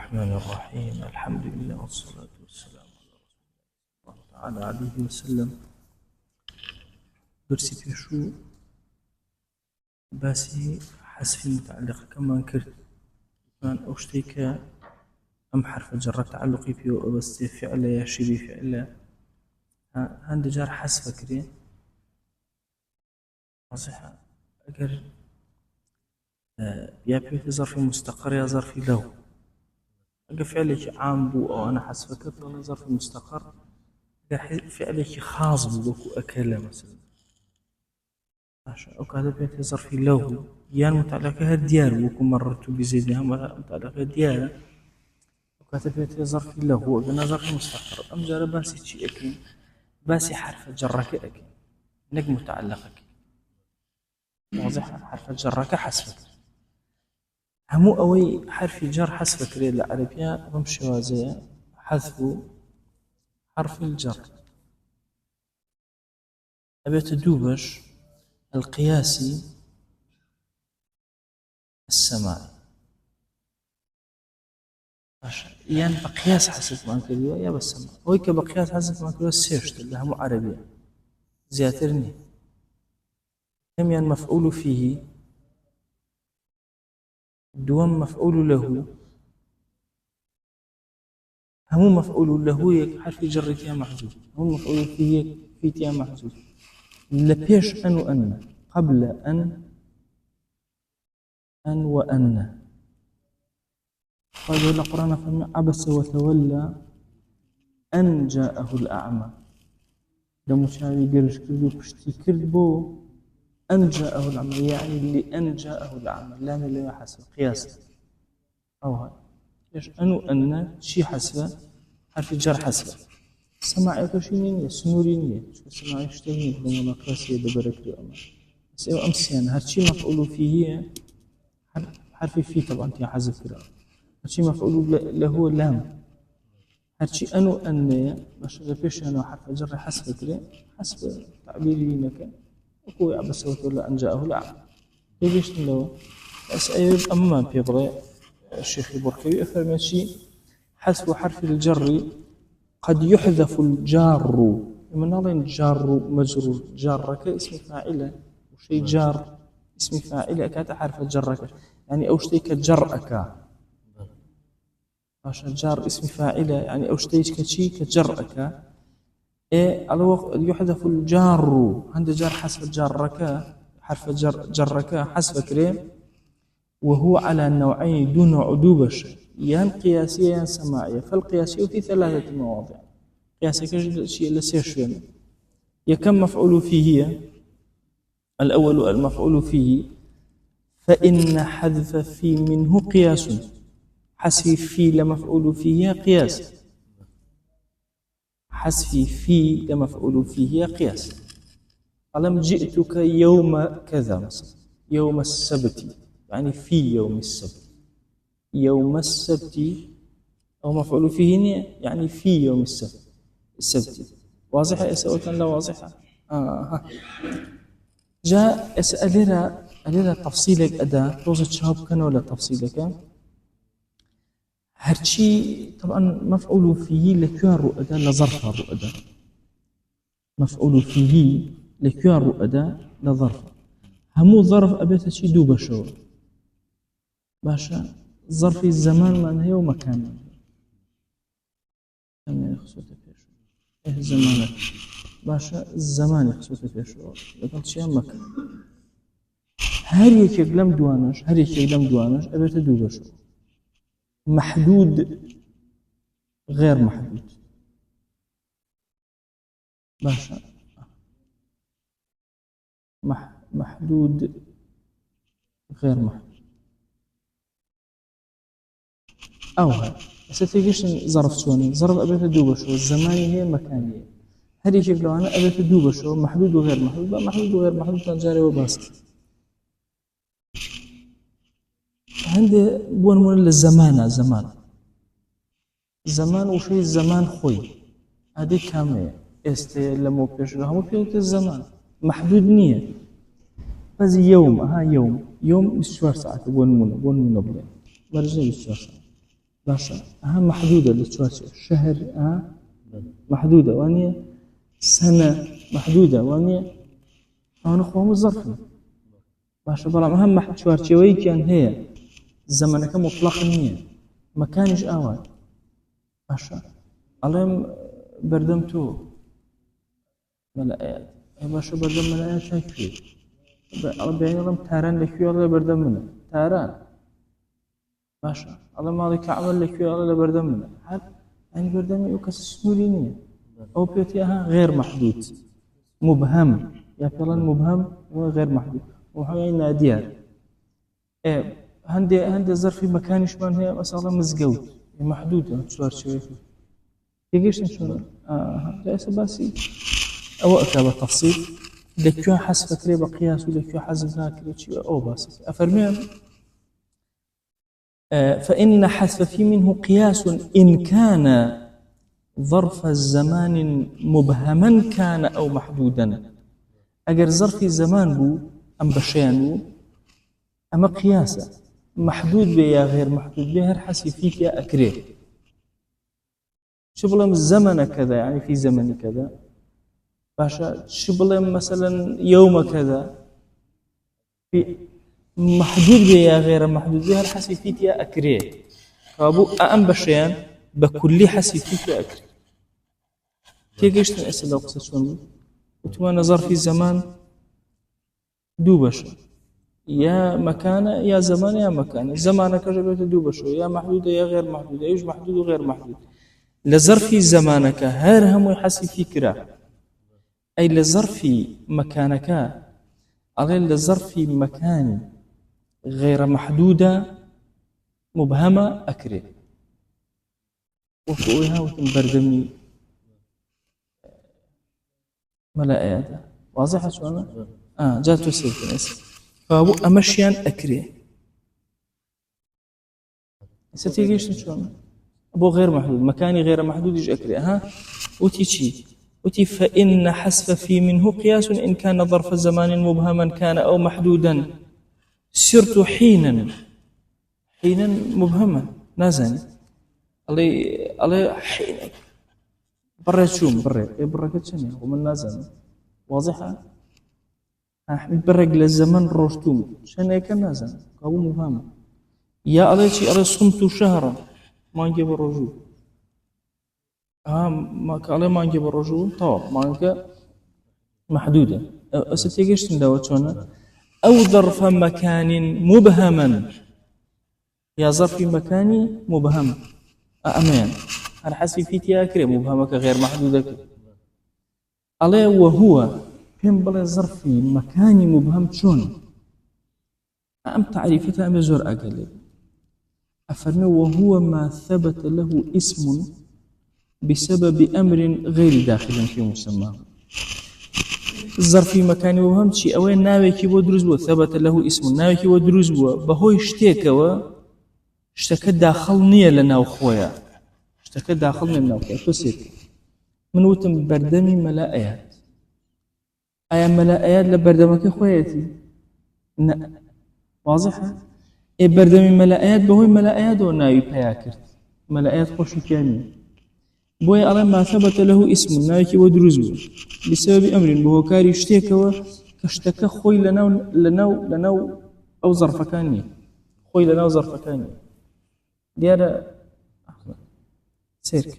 الرحمن الرحيم. الحمد لله والصلاة والسلام على رسول الله تعالى عليه وسلم. درسي في شو باسي حذف متعلق كما كرت كان أوشتيك أم حرف جر تعلقي فيه بس فعل يا شبه فعل عند جار حذف كري صحيح أجر يا بيت ظرف مستقر يا ظرف له أجر فعلك عام بو أو أنا حذف كرت وأنا ظرف مستقر أجر فعلك خاص بوكو أكل مثلا أو كذا بيت ظرف له يان متعلقها ديار وكم مررت بزيدها متعلقها ديار وكذا بيت ظرف له وأنا ظرف مستقر أم جرى باسي شيء أكل باسي حرف جرك أكل نجم متعلقك واضح حرف جرك حسفك همو أوي حرف جر حسفك للعربية بمشي وازي حذف حرف الجر أبي تدوبش القياسي السماعي يعني بقياس حسب ما كلوا يا بس هو كبقياس حسب ما كلوا السيرش اللي هم عربية زياترني هم يعني مفعول فيه دوام مفعول له هم مفعول له حرف جر تيا محذوف هم مفعول فيه في تيا محذوف لبيش أن وأن قبل أن وأن قالوا القرآن فمن عبس وتولى أن جاءه الأعمى لما شاوي قرش كردو بشتي كردبو أن جاءه الأعمى يعني اللي أن جاءه الأعمى لام اللي حسب قياس أو هاي إيش أن وأن شي حسب حرف جر حسب سماعي شنين سنورين شو سماعي اشتهين لما نقاسي دبرك الأمر بس أيوة أمسيان هرشي مفعول فيه حرف فيه طبعا أنت حذف كده هرشي مفعول له لام هرشي أنو أن باش فيش أنا حرف جر حسب كده حسب تعبيري لك وكو عبس وتولى أن جاءه الأعمى ليش نلو بس أيوة أما بيبغى الشيخ البركوي أفهم شيء حذف حرف الجر قد يحذف الجار من الله جار مجرور جارك اسم فاعله وشيء جار اسم فاعله كات حرف جرك يعني أو شيء كجرأك عشان جار اسم فاعله يعني أو شيء كشيء كجرأك إيه على وقت يحذف الجار عند جار حسب جارك حرف جرك حسب كريم وهو على نوعين دون عدوبش يان قياسية يان سماعية فالقياسية في 3 مواضع قياسية شيء لسيشين يكم مفعول فيه الأول المفعول فيه فإن حذف في منه قياس حذف في لمفعول فيه قياس حذف في لمفعول فيه قياس ألم جئتك يوم كذا مثلا يوم السبت يعني في يوم السبت يوم السبت أو مفعول فيه يعني في يوم السبت واضحة أسئلة لا واضحة جاء أسئلة تفصيلك أداة توزن شهاب كان ولا تفصيلك هرشي طبعا مفعول فيه لكيان رؤدا لظرف رؤدا مفعول فيه لكيان رؤدا لظرف همو ظرف أبيت شي دوبة شو باشا ظرف الزمان ما هي ومكان كم يخصوته فيش إيه الزمان باشا الزمان يخصوته فيش لكن شيء مكان هر يكلم دوانش أبيت دوبة شو محدود غير محدود باشا محدود غير محدود أو ستيجيش ظرف شوني ظرف أبيت دوبة شو الزماني هي مكانية هذه شكل لو أنا أبيت دوبة شو محدود وغير محدود محدود وغير محدود تنجاري وباسط عندي بون للزمان زمان وشي الزمان خوي هذه كامية لما بيش لهم في الزمان محدود نية بس يوم يوم 24 ساعة بون منو بلا مرجع 24 ساعة باشا أهم محدودة للتواتي شهر محدودة وانية سنة محدودة وانية أنا خوام الظرف باشا بلام أهم شوارتي ويكيان هي زمنك مطلق نية مكانش أول باشا عليهم بردمتو ملائات باشا بردم ملائات هكفي على بعين الله تاران لكي الله بردم منه تاران باشا الله مالك عمل لكي الله بردم منه هل يعني بردم يوكس سنولينية أو بيوتيها غير محدود مبهم يا فلان مبهم وغير محدود وحوي ناديار هندي ظرف مكانش من هي مثلا مزجوت محدودة شوار شوي يجيش نشون ليس باسي أو أكتب التفصيل لكيو حسب كري بقياس ولكيو حسب ذاكرة شيء أو بس أفرميهم فإن حذف في منه قياس إن كان ظرف الزمان مبهما كان أو محدودا أجر ظرف الزمان بو أم بشيانو أما قياسا محدود بيا غير محدود بيا هر حسي فيك يا أكريه شبلم الزمن كذا يعني في زمن كذا باشا شبلم مثلا يوم كذا في محدود بيا غير محدود بيا هر حسي فيك يا أكريه فأبو أم بشيان بكل حسي فيك يا أكريه تيجيش تنأسل لو قصة شون وتوانا ظرف الزمان دو بشر يا مكان يا زمان يا مكان زمانك جبت دو بشر يا محدود يا غير محدود يا محدود وغير محدود لظرف زمانك هر هم يحسي فكرة أي لظرف مكانك على لظرف مكان غير محدودة مبهمة أكره وفوقها وتنبردمني ملائكة واضحة شو أنا؟ جات تسير فأبو أمشيان أكره ستيجيش شو أنا؟ أبو غير محدود مكاني غير محدود يج أكره وتيجي وتي فإن حسب في منه قياس إن كان ظرف زمان مبهما كان أو محدودا سرت حينا مبهما نازل علي حينا بريت شوم بريت كتشني ومن نازل واضحة برق للزمن روشتوم شنو كان نازل أو مبهم يا علي شيء علي صمت شهرا ما نجيب الرجوع ما علي ما نجيب الرجوع طب ما نجيب محدودة أستيجيش نداوت شونا أو ظرف مكان مبهما يا ظرف مكاني مبهم أمان أنا حسي في تياكري مبهمك غير محدودك عليه وهو فين بلا ظرف مكاني مبهم شون أم تعريفتها أم زور أقل أفرمي وهو ما ثبت له اسم بسبب أمر غير داخل في مسماه الظرف مكاني مبهم شيء أوين ناوي كي ودرز ثبت له اسم ناوي كي ودرز بهو يشتيك اشتكى داخل نية لنا وخويا اشتكى داخل نية لنا وخويا تسير من وتم بردمي ملائيات أي ملائيات لبردمك خوياتي واضحة إيه بردمي ملائيات بهوي ملائيات وناوي بياكرت ملائيات خوش كامل بوي على ما ثبت له اسم ناوي ودرزو بسبب أمر بهو كاري اشتكى كاشتكى خوي لنو أو ظرف كاني خوي لنو ظرف كاني ديارة سيرك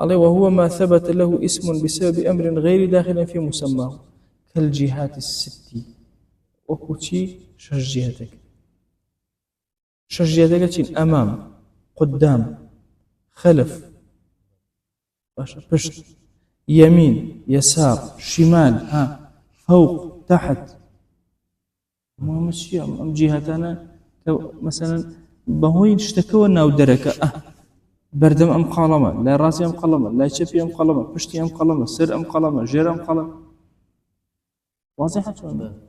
عليه وهو ما ثبت له اسم بسبب أمر غير داخل في مسماه كالجهات الست وكوتشي شجيتك أمام قدام خلف بشت يمين يسار شمال فوق تحت ما مشي أم جهتنا مثلا بهوي اشتكوا أنه دركة بردم أم قلمة لا راسي أم قلمة لا شفي أم قلمة بشتي أم قلمة سر أم قلمة جير أم قلمة واضحة شلون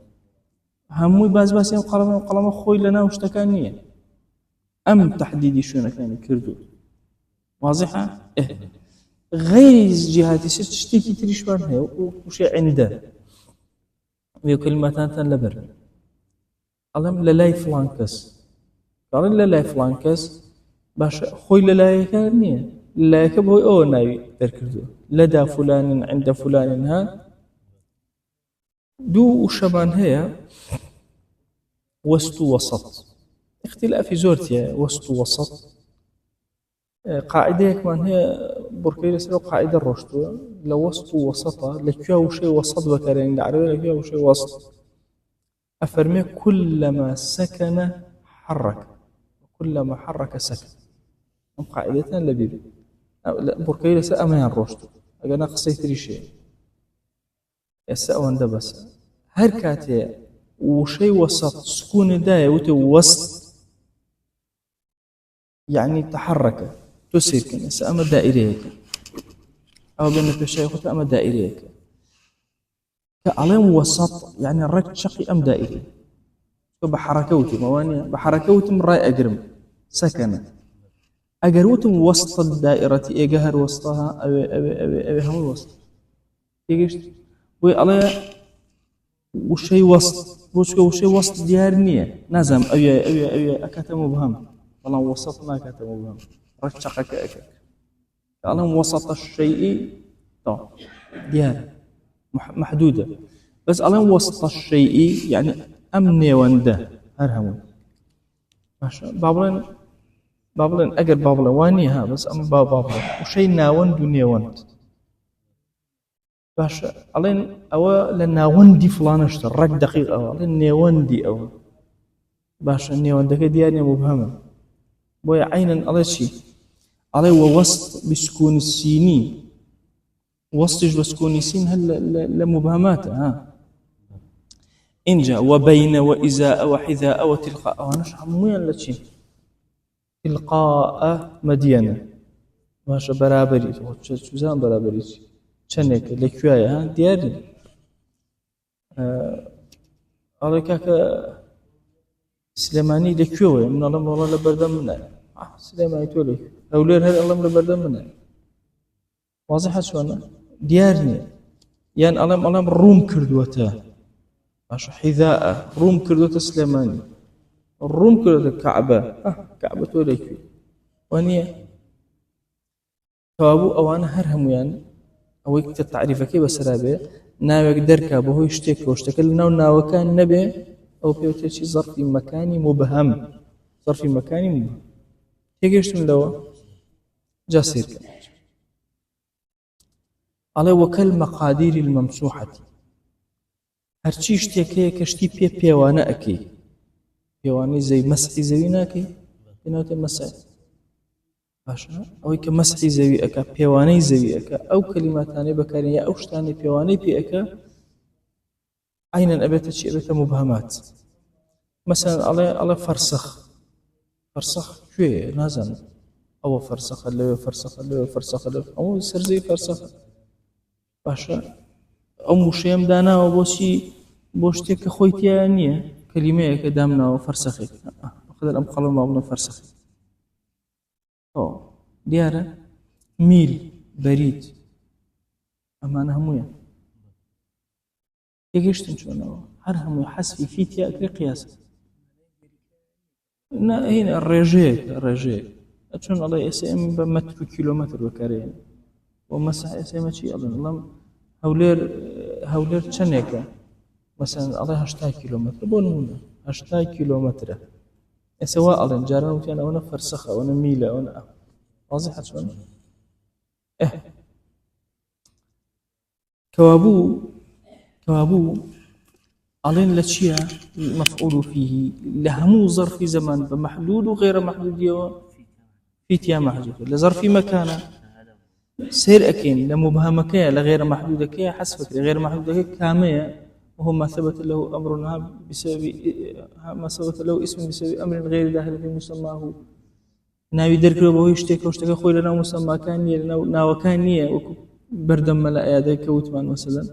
هموي باز أم قلمة خوي لنا واشتكانية أم تحديدي شلون كان كردو واضحة غير جهاتي ست تشتكي تريش وانها وشي عنده وكلمتان لبر ألم للاي فلانكس قال للاي فلانكس باش خوي للايكا نية للايكا بوي أو ناوي دركردو لدى فلان عند فلان ها دو شبان هي وسط وسط اختلاف زورتيا وسط وسط قاعدة كمان هي بركيلة سلو قاعدة الرشد لو وسط وسطة لكيو شيء وسط بكرين العربية لكيو شيء وسط أفرمي كلما سكن حرك كلما حرك سكن قاعدة لبيب بركيلة سأمين الرشد أنا قصيت لي شيء يسأون ده بس هركاتي وشيء وسط سكون داية وسط يعني تحرك تسير كنسة أما دائريك أو بين الشيخ أما دائريك كألم وسط يعني الرك شقي أم دائري بحركوتي موانيا بحركوتي من رأي أجرم سكنة أجروتم وسط الدائرة إيجهر وسطها أبي هم الوسط يجيش وعلى وشيء وسط وشيء وسط ديارنية نازم أبي أكتم مبهم والله وسطنا كتم مبهم رشقك أكل كألم وسط الشيء طب ديار محدودة بس ألم وسط الشيء يعني أمني وانده هرهمون ماشي بابلن أجر بابلن واني ها بس أم بابلن وشيء ناوند ونيوند باشا ألين أو لناوندي فلان اشتر رك دقيق أو ألين نيوندي أو باشا نيوندك ديارني مبهمة بويا عينا على شيء عليه ووسط بسكون السيني وسطش بسكون السين هل لمبهمات ها إن جاء وبين وإزاء وحذاء وتلقاء ونشح مويا لشين تلقاء مدينة ماشا برابري شوزان برابري شنك لكوايا ها دياري على كاكا سليماني لكوايا من الله والله لبردم منا سليماني تولي أولير هذا الله لبردم منا واضح شوانا ديارني يعني الله روم كردوته ماشا حذاء روم كردوته سليماني الروم كردوته كعبة كعبة تولي وانيا توابو أوانا هرهم يعني أو يكتب تعريفك بس رابع ناوك دركا بهو يشتكي واشتكى لنا ناوكان نبي أو بيوتيشي ظرف مكاني مبهم ظرف مكاني مبهم تيجيش من لوا جاسير على وكل مقادير الممسوحة هرچی شتێکەیە کە شتی پێ پێوانە ئەکەی پێوانەی زەوی مەسحی زەوی ناکەی پێناوتێ مەسح باشە ئەوەی کە مەسحی زەوی ئەکا پێوانەی زەوی ئەکا ئەو کەلیماتانەی بەکارێن یا ئەو شتانەی پێوانەی پێ ئەکا عینەن ئەبێتە چی ئەبێتە مبهەمات مەسەلەن ئەڵێ فەرسەخ کوێیە نازانم ئەوە فەرسەخە لەوێ فەرسەخە لەوێ فەرسەخە لەوێ ئەوە سەرزەوی فەرسەخە باشە ئەو موشەیەم داناوە بۆچی بۆ شتێک کە خۆی تیا نییە کەلیمەیەکە دامناوە فەرسەخێک خدر ئەم قەڵم ماڵنە فەرسەخێک دیارە میل بەرید ئەمانە هەموویە تێگەیشتن چۆنەوە هەر هەمووی حەسفی فیتیا ئەکرێ قیاسە هینە ڕێژەیەک چۆن ئەڵێ ئێسێم بە مەتر و کیلۆمەتر بەکارێن بۆ مەسح ئێسێمە چی ئەڵێن ئەڵێم هەولێر چەندێکە مەسەلەن ئەڵێ 80 کیلۆمەتر بۆ نمونە 80 کیلۆمەترە ئێستا وا ئەڵێن جاران وتیان ئەوەنە فەرسەخە ئەوەنە میلە ئەوەنە واضحە چۆنە کەوابوو ئەڵێن لە چییە مەفعول فيه لە هەموو ظەرفی زەمان بە مەحدود و غێرە مەحدودیەوە فیتیا مەحدودە لە ظەرفی مەکانە سير أكين لمبهمكية لغير محدودكية حسبك لغير محدودكية كامية وهو ما ثبت له أمرنا بسبب ما ثبت له اسم بسبب أمر غير داخل في مسماه ناوي دركرو بهو يشتكي واشتكي خوي لنا مسمى كانية لنا ناوكانية بردم ملا أياديك وثمان مثلا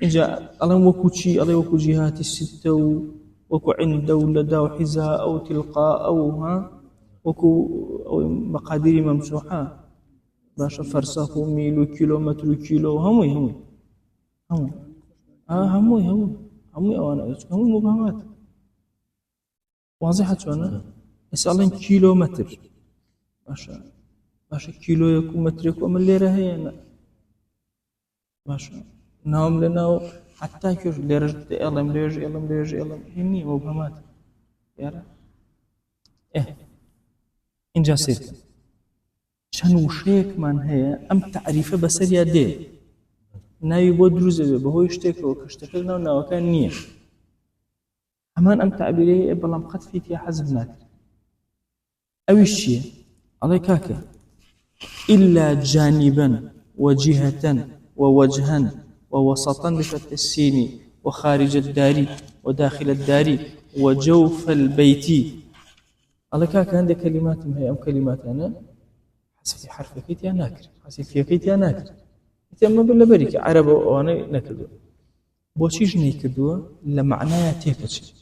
إجا ألم وكوشي ألم وكو جهات الستة وكو عنده لدى وحزاء أو تلقاء أو ها وكو مقادير ممسوحة باشا فرسخ وميل وكيلومتر وكيلو هموي أوانا هموي مبهمات واضحة شوانا مثلا كيلومتر باشا كيلو يكون مترك ومن ليرة هي باشا ناوم لناو حتى كيف ليرجت يلا ليرج يلا ليرج يلا هني مبهمات يا إيه إنجا سيرك شان وشيك من هي أم تعريفه بسرية دي ناوي بۆ دروست دەبێت بەهۆی شتێکەوە کە شتەکە ناو ناوەکان نییە هەمان ئەم تعبیرەیە بەڵام قەت فیتیا حەزم ناکرد ئەویش چییە؟ ئەڵێ کاکە إلا جانبا وجهة ووجها ووسطا بفتح السين وخارج الدار وداخل الدار وجوف البيت ئەڵێ کاکە هەندێک کەلیماتم هەیە ئەم کەلیماتانە حەسفی حرفەکەیتیان ناکرد حەسفیەکەیتیان ناکرد تێمە بە لەبەری کە عەرەبە ئەوانەی نەکردووە بۆچیش نەیکردووە لە معنایە تێکەچێت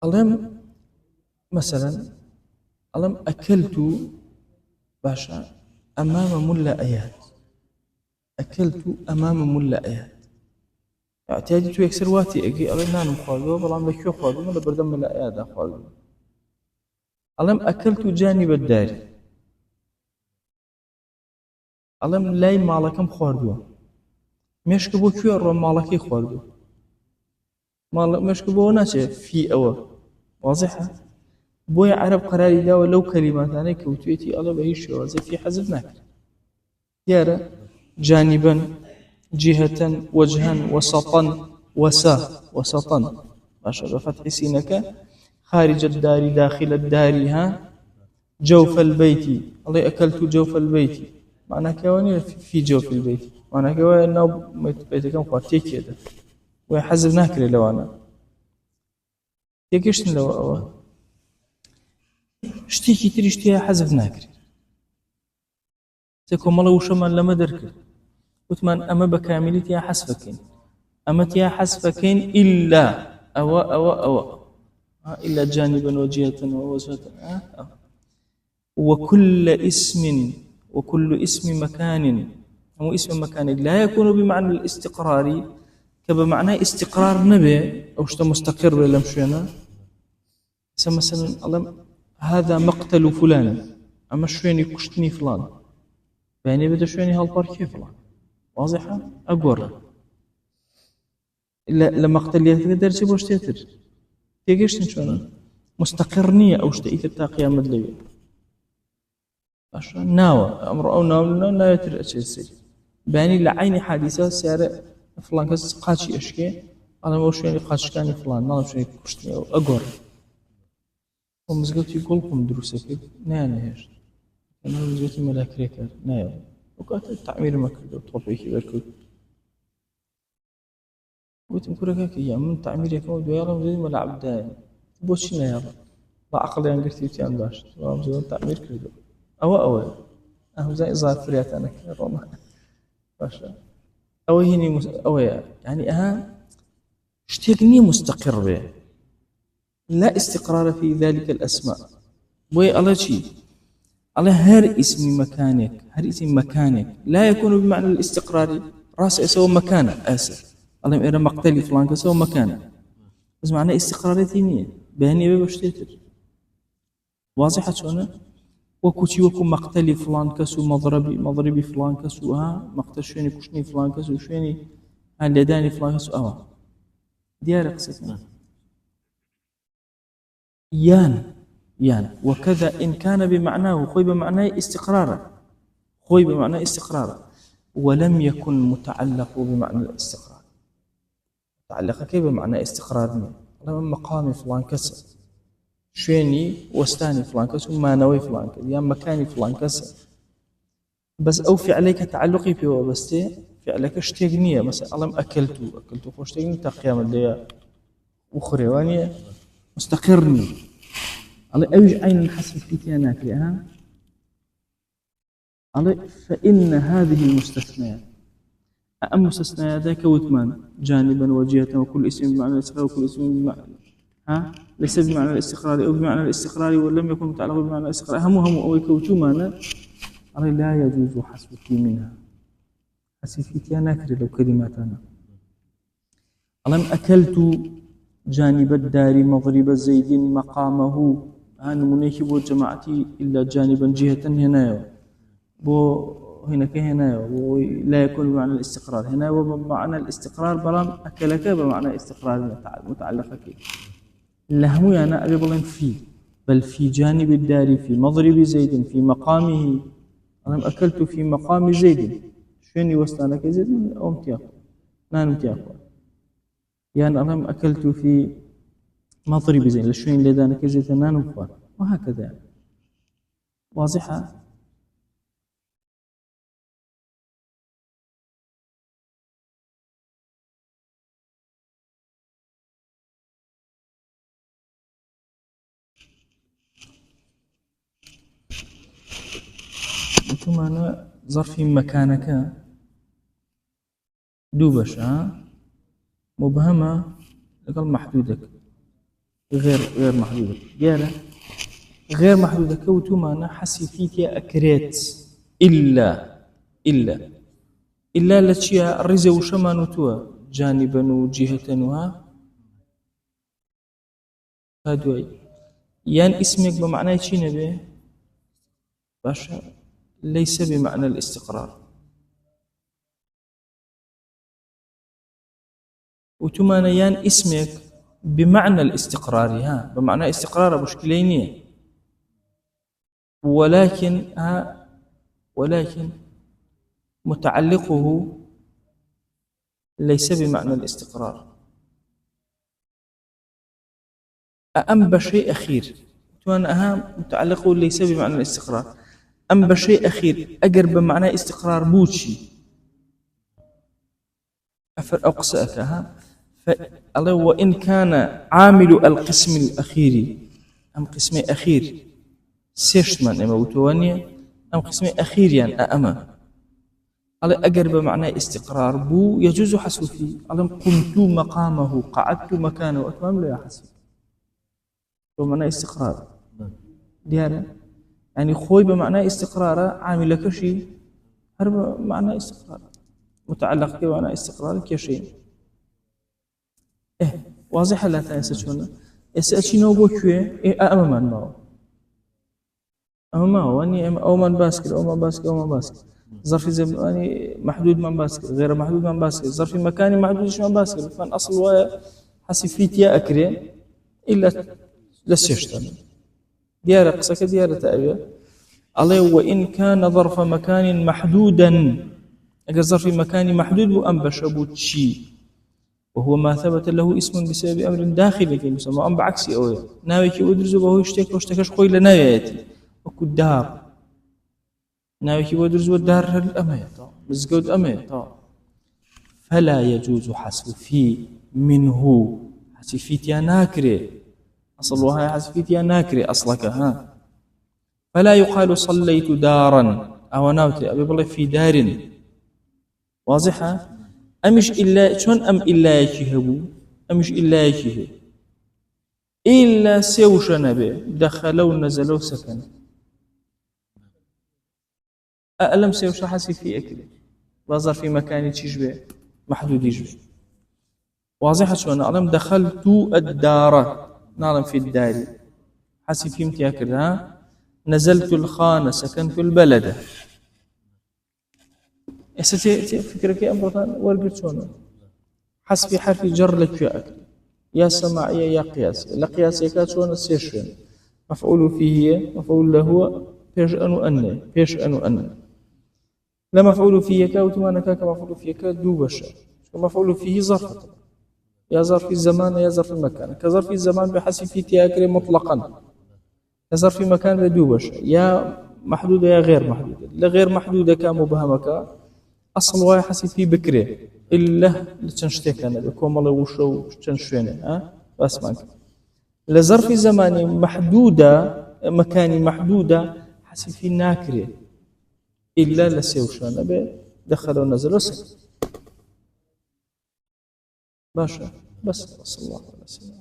ئەڵێم مثلا ئەڵێم ئەکەلت باشە ئەمامە مولە ئەیات ئەکەلت ئەمامە مولە ئەیات اعتیادی تو یەکسەر واتی ئەگەی ئەڵێ نانم خواردووە بەڵام لەکوێ خواردووە لە بەردەم مولە ئەیادا خواردووە ئەڵێم ئەکەلت جانب الدار ئەڵێم لای ماڵەکەم خواردووە مێشکە بۆ کوێ ڕۆ ماڵەکەی خواردووە مێشکە بۆەوە ناچێت فی ئەوە واضحە بۆیە عەرەب قەراری داوە لەو کەلیماتانەی کەوتوێتی ئەڵێ بە هیچ شێوازێ فی حەزف ناکرد دیارە جانبا جهة وجها وسطا وسطا باشا بفتح سينك خارج الدار داخل الدار ها جوف البيت الله أكلت جوف البيت معناه كواني في جوف البيت معناه كواني أنه بيتكم قاتي كده ويحزب ناكري لو أنا يكشتن لو أوه شتيكي تريشتيها حزب ناكري تكون مالا وشمان لما دركر وثمان أما بكاملتها حسفكين أما تيا حسفكين إلا أو إلا جانبا وجهة ووجهة وكل اسم مكان أو اسم مكان لا يكون بمعنى الاستقرار كبمعنى استقرار نبي أو شتا مستقر ولا مشينا مثلا الله هذا مقتل فلان أما شويني كشتني فلان يعني بدا شويني هالباركي فلان واضحة أقول لما اقتل درسي بوش تيتر تيجيش شلون مستقرنية أو شتى إذا قيام مدلية عشان ناوى أمر أو ناوى لا يتر أشياء باني لعيني حادثة سيارة فلان كذا قاتشي أشكي أنا ما شو يعني قاتش كاني فلان ما شو يعني كشتني أو أقول ومزقتي يقولكم دروسك نانا هيش أنا مزقتي ملاك ريكر نايا وقت التعمير مكرد وطبيعي بركود قلت مكرك يا من تعمير يكون دويالا زي ما لعب دايم بوشنا يلا لا عقل ينقرتي تيان باش تمام زي التعمير كردو أو أهو زي إظهار فريات أنا كروما باشا أو هني أو يعني اشتقني مستقر به لا استقرار في ذلك الأسماء بوي الله شيء على هر اسم مكانك لا يكون بمعنى الاستقرار راس يسوي مكانه آسف الله إذا مقتلي فلان كسوي مكانه بس معنى استقرار ثانية بهني بشتيتر واضحة شلون وكو مقتلي فلان كسو مضربي فلان كسو مقتل شويني كشني فلان كسو شويني هاليداني فلان كسو ديار قصتنا يان وكذا إن كان بمعناه خوي بمعناه استقرارا ولم يكن متعلق بمعنى الاستقرار متعلق كيف بمعنى استقرار لما مقامي فلان كسر شويني وستاني فلان كسر ما نوي فلان كسر يا مكاني فلان كسر بس أو في عليك تعلقي في وبستي في عليك اشتغنية مثلا اللهم أكلت فاشتغني تقيام اللي أخرى واني مستقرني على أوج عين الحسب في تيانات لها على فإن هذه المستثنيات أم مستثنيات ذاك وثمان جانبا وجهة وكل اسم بمعنى الاستقرار وكل اسم بمعنى ليس بمعنى الاستقرار أو بمعنى الاستقرار ولم يكن متعلق بمعنى الاستقرار هم أو يكوتو معنى على لا يجوز حسبك منها حسب في تيانات لو كلماتنا على أكلت جانب الدار مضرب زيد مقامه نمونيكي بو جماعتي إلا جانبا جهة هنا بو هنا لا يكون بمعنى الاستقرار هنا وبمعنى الاستقرار بلان أكلك بمعنى استقرار متعلقة لهمو أنا أبي بلان في بل في جانب الدار في مضرب زيد في مقامه أنا أكلت في مقام زيد شوني وستانك زيد أمتياق نان امتياق يعني أنا أكلت في مضرب زيد لشوين لدانك زيد نان امتياق وهكذا واضحة ثم أنا ظرف مكانك دوبش مبهمة لقل محدودك غير محدودك قال غير محدودك وثم أنا حسيفيتي أكريت إلا لتشيا الرزا وشمان توا جانبا وجهة وها هادوي يان اسمك بمعنى شي نبي باشا ليس بمعنى الاستقرار وتمانا يان اسمك بمعنى الاستقرار بمعنى استقرار مشكلينية ولكن متعلقه ليس بمعنى الاستقرار أم بشيء أخير تمانا متعلقه ليس بمعنى الاستقرار أم بشيء أخير أقرب بمعنى استقرار بوشي أفر أقسأك الله وإن كان عامل القسم الأخير أم قسم أخير سيشتمان أما وتوانية أم قسم أخير يعني أما الله أقرب بمعنى استقرار بو يجوز حسو فيه الله قمت مقامه قعدت مكانه أتمام لا يحسب بمعنى استقرار ديانا يعني خوي بمعنى استقرار عامل كشي هرب معنى استقرار متعلق بمعنى استقرار كشيء واضح لا تنسى يسأل نوبو كوي أمام ما أني أو من باسكت ظرف زماني محدود من باسكت غير محدود من باسكت ظرف مكاني محدود من باسكت فان أصل ويا حسفيتيا أكري إلا لسيشتم ديار قصك ديار تأبيه الله وإن كان ظرف مكان محدودا أجر ظرف مكان محدود أم بشبوت شيء وهو ما ثبت له اسم بسبب أمر داخلي في مسمى أم بعكس أوي ناوي كي أدرز وهو يشتكي واشتكاش خوي لناوياتي وكدار ناوي كي أدرز والدار الأمية مزقود أمية فلا يجوز حسب في منه حسفيتيا ناكري أصلها حسفيتيا ناكري أصلك فلا يقال صليت دارا أو ناوتي أبي بالله في دار واضحة أمش إلا شون أم إلا يكهبو أمش إلا يكهب إلا سوش نبي دخلوا نزلوا سكن ألم سوش حسي في أكل بازر في مكان تشبه محدود يشبه واضحة شون ألم دخلت الدار نعلم في الدار حسي في امتياكل نزلت الخانة سكنت البلد فكرك أمرتان ورقت شونه حسب حرف جر لك في أكل يا سماعية يا قياس لا قياس يكاد شونه سيشن مفعول فيه مفعول له بيش أن لا مفعول فيه يكاد وتمانا كاك مفعول فيه يكاد دوبشا مفعول فيه ظرف يا ظرف الزمان يا ظرف المكان كظرف الزمان بحسب في تياكل مطلقا كظرف المكان بدوبشا يا محدودة يا غير محدودة لا غير محدودة كمبهمك أصل واي حسي في بكرة إلا لتنشتك أنا بكم الله وشو تنشينه بس مانك لظرف زماني محدودة مكاني محدودة حسي في ناكرة إلا لسيوشان دخلوا نزلوا سكت باشا بس صلى الله عليه وسلم